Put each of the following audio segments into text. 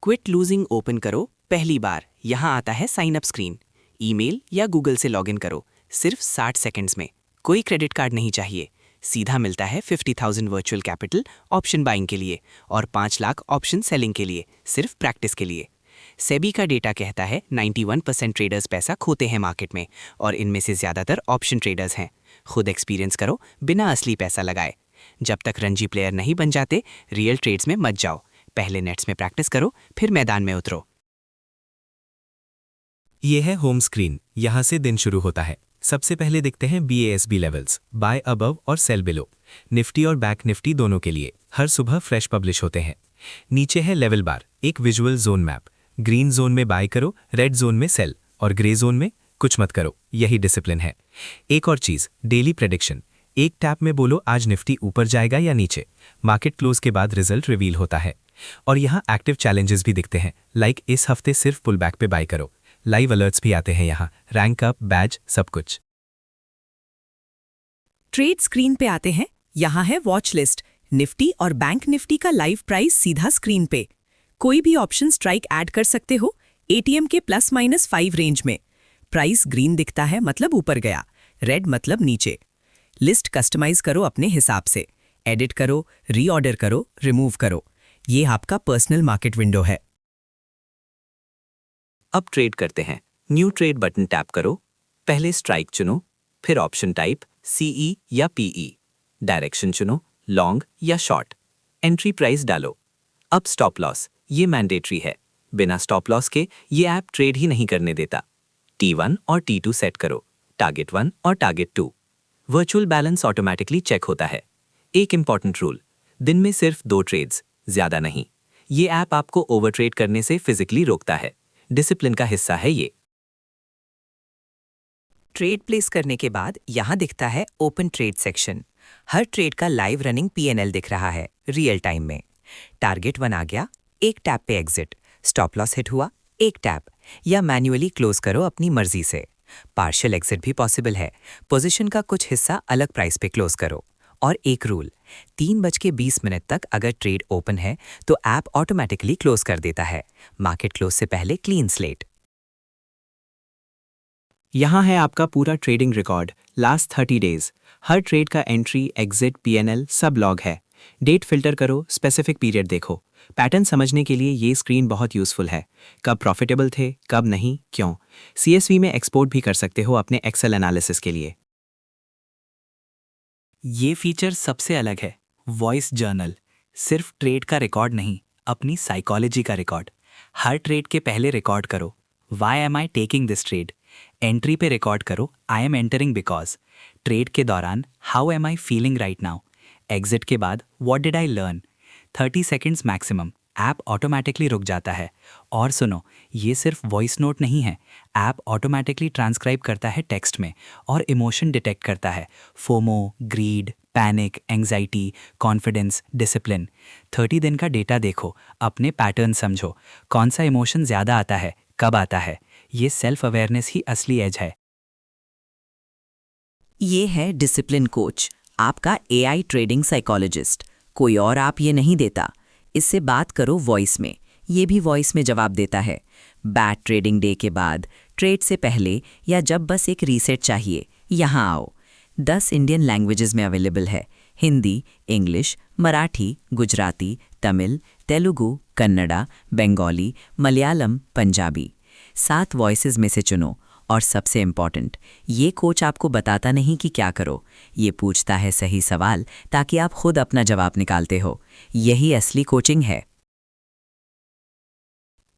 Quit losing open करो, पहली बार यहाँ आता है साइन अप स्क्रीन। ईमेल या गूगल से लॉगिन करो, सिर्फ 60 सेकंड्स में। कोई क्रेडिट कार्ड नहीं चाहिए। सीधा मिलता है 50,000 वर्चुअल कैपिटल ऑप्शन बाइंग के लिए और 5 लाख ऑप्शन सेलिंग के लिए, सिर्फ प्रैक्टिस के लिए। सेबी का डेटा कहता है 91% ट्रेडर्स पैसा खोते हैं मार्केट में और इनमें से ज़्यादातर ऑप्शन ट्रेडर्स हैं। खुद एक्सपीरियंस करो बिना असली पैसा लगाए। जब तक रणजी प्लेयर नहीं बन जाते, रियल ट्रेड्स में मत जाओ। पहले नेट्स में प्रैक्टिस करो, फिर मैदान में उतरो। ये है होम स्क्रीन। यहाँ से दिन शुरू होता है। सबसे पहले दिखते हैं BASB लेवल्स, बाय अबव और सेल बिलो। निफ्टी और बैंक निफ्टी दोनों के लिए हर सुबह फ्रेश पब्लिश होते हैं। नीचे है लेवल बार, एक visual zone map. Green zone में बाय करो, रेड जोन में सेल और ग्रे जोन में कुछ मत करो। यही डिसिप्लिन है। एक और चीज, डेली प्रेडिक्शन। एक टैप में बोलो आज निफ्टी ऊपर जाएगा या नीचे। मार्केट क्लोज के बाद रिजल्ट रिवील होता है। और यहाँ एक्टिव चैलेंजेस भी दिखते हैं, लाइक इस हफ्ते सिर्फ पुल बैक पे बाय करो। लाइव अलर्ट्स भी आते हैं यहाँ, रैंक अप, बैज, सब कुछ। ट्रेड स्क्रीन पे आते हैं। यहाँ है वॉच लिस्ट। निफ्टी और बैंक निफ्टी का लाइव प्राइस सीधा स्क्रीन पे। कोई भी ऑप्शन स्ट्राइक ऐड कर सकते हो, ATM के +-5 रेंज में। प्राइस ग्रीन दिखता है मतलब ऊपर गया, रेड मतलब नीचे। लिस्ट कस्टमाइज करो अपने हिसाब से। एडिट करो, रीऑर्डर करो, रिमूव करो। ये आपका पर्सनल मार्केट विंडो है। अब ट्रेड करते हैं। न्यू ट्रेड बटन टैप करो। पहले स्ट्राइक चुनो, फिर ऑप्शन टाइप CE या PE। डायरेक्शन चुनो, लॉन्ग या शॉर्ट। एंट्री प्राइस डालो। अब स्टॉप लॉस, ये मैंडेटरी है। बिना स्टॉप लॉस के ये ऐप ट्रेड ही नहीं करने देता। T1 और T2 सेट करो, टारगेट 1 और target 2। Virtual balance automatically check होता है। एक इंपॉर्टेंट रूल, दिन में सिर्फ 2 ट्रेड्स, ज्यादा नहीं। ये ऐप आपको ओवर ट्रेड करने से फिजिकली रोकता है। डिसिप्लिन का हिस्सा है ये। ट्रेड प्लेस करने के बाद यहाँ दिखता है ओपन ट्रेड सेक्शन। हर ट्रेड का लाइव रनिंग PNL दिख रहा है रियल टाइम में। टारगेट 1 आ गया, एक टैप पे एग्जिट। स्टॉप लॉस हिट हुआ, एक टैप, या मैन्युअली क्लोज करो अपनी मर्जी से। पार्शियल एग्जिट भी पॉसिबल है। पोजीशन का कुछ हिस्सा अलग प्राइस पे क्लोज करो। और एक रूल, 3:20 तक अगर ट्रेड ओपन है तो ऐप ऑटोमेटिकली क्लोज कर देता है। मार्केट क्लोज से पहले क्लीन स्लेट। यहाँ है आपका पूरा ट्रेडिंग रिकॉर्ड लास्ट 30 डेज। हर ट्रेड का एंट्री, एग्जिट, PNL सब लॉग है। डेट फिल्टर करो, स्पेसिफिक पीरियड देखो। पैटर्न समझने के लिए ये स्क्रीन बहुत यूजफुल है। कब प्रॉफिटेबल थे, कब नहीं, क्यों। CSV में एक्सपोर्ट भी कर सकते हो अपने एक्सेल एनालिसिस के लिए। ये फीचर सबसे अलग है, वॉइस जर्नल। सिर्फ ट्रेड का रिकॉर्ड नहीं, अपनी साइकोलॉजी का रिकॉर्ड। हर ट्रेड के पहले रिकॉर्ड करो, why am I taking this trade. Entry पे रिकॉर्ड करो, I am entering because. Trade के दौरान, how am I feeling right now. Exit के बाद, what did I learn. 30 seconds maximum. App automatically रुक जाता है। और सुनो, ये सिर्फ वॉइस नोट नहीं है, ऐप ऑटोमेटिकली ट्रांसक्राइब करता है टेक्स्ट में और इमोशन डिटेक्ट करता है। FOMO, greed, panic, anxiety, confidence, discipline. 30 दिन का डेटा देखो, अपने पैटर्न समझो। कौन सा इमोशन ज़्यादा आता है, कब आता है। ये सेल्फ अवेयरनेस ही असली एज है। ये है डिसिप्लिन कोच, आपका AI ट्रेडिंग साइकोलॉजिस्ट। कोई और आप ये नहीं देता। इससे बात करो वॉइस में, ये भी वॉइस में जवाब देता है। बैड ट्रेडिंग डे के बाद, ट्रेड से पहले, या जब बस एक रीसेट चाहिए, यहाँ आओ। 10 इंडियन लैंग्वेजेस में अवेलेबल है। हिंदी, इंग्लिश, मराठी, गुजराती, तमिल, तेलुगु, कन्नड़ा, बंगाली, मलयालम, पंजाबी। 7 वॉइसेस में से चुनो। और सबसे इम्पॉर्टेंट, ये कोच आपको बताता नहीं कि क्या करो, ये पूछता है सही सवाल ताकि आप खुद अपना जवाब निकालते हो। यही असली कोचिंग है।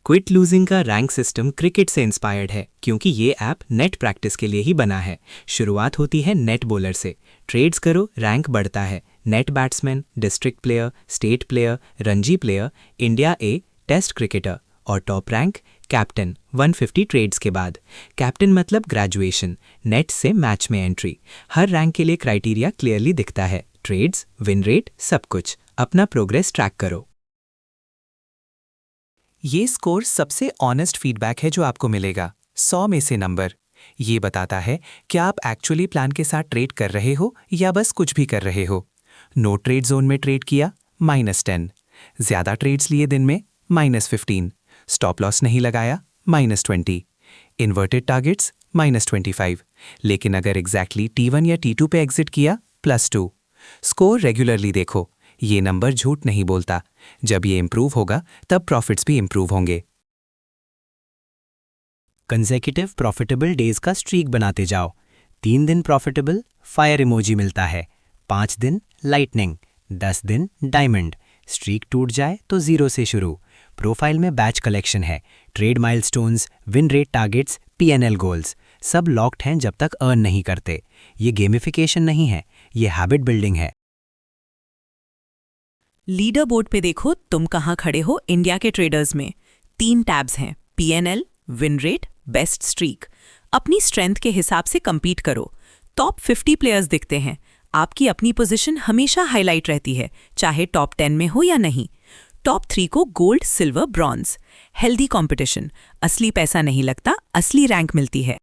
क्विट लूजिंग का रैंक सिस्टम क्रिकेट से इंस्पायर्ड है, क्योंकि ये ऐप नेट प्रैक्टिस के लिए ही बना है। शुरुआत होती है नेट बॉलर से। ट्रेड्स करो, रैंक बढ़ता है। Net batsman, district player, state player, Ranji player, India A, Test cricketer और टॉप रैंक कैप्टन 150 ट्रेड्स के बाद। कैप्टन मतलब ग्रेजुएशन, नेट से मैच में एंट्री। हर रैंक के लिए क्राइटेरिया क्लियरली दिखता है, ट्रेड्स, विन रेट, सब कुछ। अपना प्रोग्रेस ट्रैक करो। ये स्कोर सबसे ऑनेस्ट फीडबैक है जो आपको मिलेगा। 100 में से नंबर। ये बताता है कि आप एक्चुअली प्लान के साथ ट्रेड कर रहे हो या बस कुछ भी कर रहे हो। नो ट्रेड जोन में ट्रेड किया, -10। ज़्यादा ट्रेड्स लिए दिन में, -15, स्टॉप लॉस नहीं लगाया -20, इन्वर्टेड टारगेट्स -25, लेकिन अगर एग्जैक्टली T1 या T2 पे एग्जिट किया +2। स्कोर रेगुलरली देखो, ये नंबर झूठ नहीं बोलता। जब ये इंप्रूव होगा तब प्रॉफिट्स भी इंप्रूव होंगे। कंसेक्यूटिव प्रॉफिटेबल डेज का स्ट्रीक बनाते जाओ। 3 दिन प्रॉफिटेबल, फायर इमोजी मिलता है। 5 दिन लाइटनिंग, 10 दिन डायमंड। स्ट्रीक टूट जाए तो 0 से शुरू। प्रोफाइल में बैच कलेक्शन है, trade milestones, win rate targets, PNL goals, सब लॉक्ड हैं जब तक अर्न नहीं करते। ये गेमिफिकेशन नहीं है, ये हैबिट बिल्डिंग है। लीडर बोर्ड पे देखो तुम कहाँ खड़े हो इंडिया के ट्रेडर्स में। 3 टैब्स हैं, PNL, win rate, best streak. अपनी स्ट्रेंथ के हिसाब से compete करो। टॉप 50 प्लेयर्स दिखते हैं। आपकी अपनी पोजीशन हमेशा हाईलाइट रहती है, चाहे टॉप 10 में हो या नहीं। टॉप 3 को gold, silver, bronze. Healthy competition, असली पैसा नहीं लगता, असली रैंक मिलती है।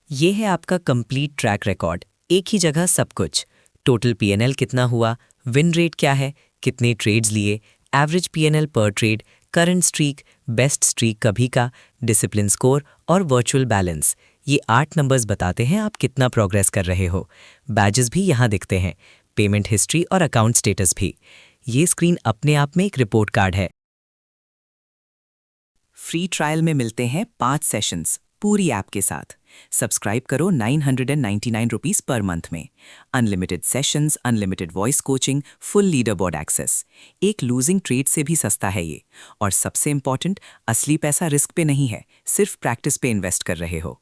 ये है आपका कंप्लीट ट्रैक रिकॉर्ड, एक ही जगह सब कुछ। टोटल PNL कितना हुआ, विन रेट क्या है, कितने ट्रेड्स लिए, एवरेज PNL पर trade, current streak, best streak कभी का, डिसिप्लिन स्कोर और वर्चुअल बैलेंस। ये 8 नंबर्स बताते हैं आप कितना प्रोग्रेस कर रहे हो। बैजेस भी यहाँ दिखते हैं, पेमेंट हिस्ट्री और अकाउंट स्टेटस भी। ये स्क्रीन अपने आप में एक रिपोर्ट कार्ड है। फ्री ट्रायल में मिलते हैं 5 सेशंस पूरी ऐप के साथ। सब्सक्राइब करो 999 रुपीस पर मंथ में। Unlimited sessions, unlimited voice coaching, full leaderboard access. एक लूजिंग ट्रेड से भी सस्ता है ये। और सबसे इंपॉर्टेंट, असली पैसा रिस्क पे नहीं है, सिर्फ प्रैक्टिस पे इन्वेस्ट कर रहे हो।